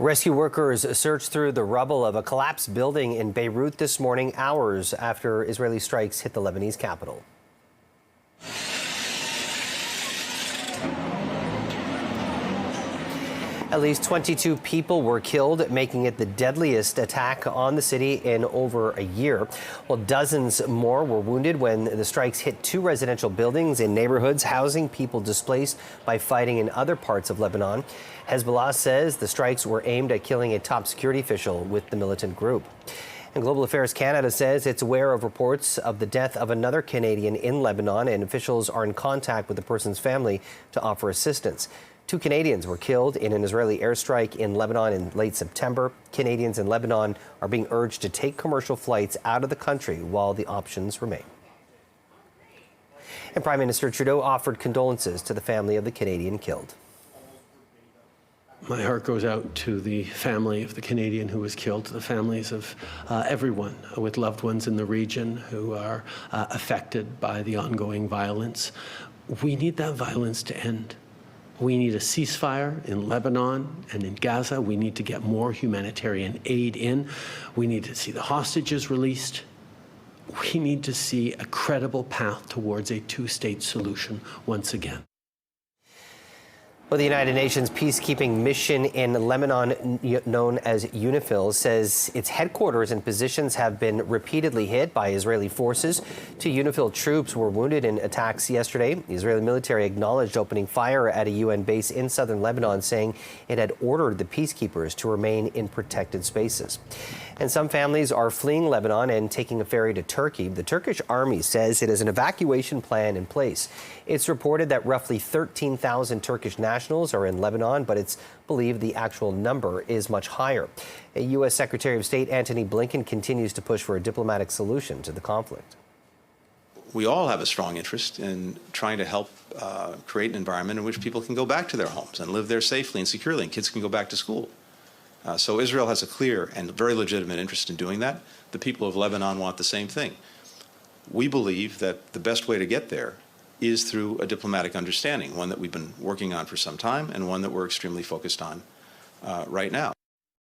Rescue workers searched through the rubble of a collapsed building in Beirut this morning, hours after Israeli strikes hit the Lebanese capital. At least 22 people were killed, making it the deadliest attack on the city in over a year. While dozens more were wounded when the strikes hit two residential buildings in neighborhoods housing people displaced by fighting in other parts of Lebanon. Hezbollah says the strikes were aimed at killing a top security official with the militant group. And Global Affairs Canada says it's aware of reports of the death of another Canadian in Lebanon, and officials are in contact with the person's family to offer assistance. Two Canadians were killed in an Israeli airstrike in Lebanon in late September. Canadians in Lebanon are being urged to take commercial flights out of the country while the options remain. And Prime Minister Trudeau offered condolences to the family of the Canadian killed. My heart goes out to the family of the Canadian who was killed, to the families of everyone with loved ones in the region who are affected by the ongoing violence. We need that violence to end. We need a ceasefire in Lebanon and in Gaza. We need to get more humanitarian aid in. We need to see the hostages released. We need to see a credible path towards a two-state solution once again. Well, the United Nations peacekeeping mission in Lebanon, known as UNIFIL, says its headquarters and positions have been repeatedly hit by Israeli forces. Two UNIFIL troops were wounded in attacks yesterday. The Israeli military acknowledged opening fire at a UN base in southern Lebanon, saying it had ordered the peacekeepers to remain in protected spaces. And some families are fleeing Lebanon and taking a ferry to Turkey. The Turkish army says it has an evacuation plan in place. It's reported that roughly 13,000 Turkish nationals are in Lebanon, but it's believed the actual number is much higher. U.S. Secretary of State Antony Blinken continues to push for a diplomatic solution to the conflict. We all have a strong interest in trying to help create an environment in which people can go back to their homes and live there safely and securely, and kids can go back to school. So Israel has a clear and very legitimate interest in doing that. The people of Lebanon want the same thing. We believe that the best way to get there is through a diplomatic understanding, one that we've been working on for some time and one that we're extremely focused on right now.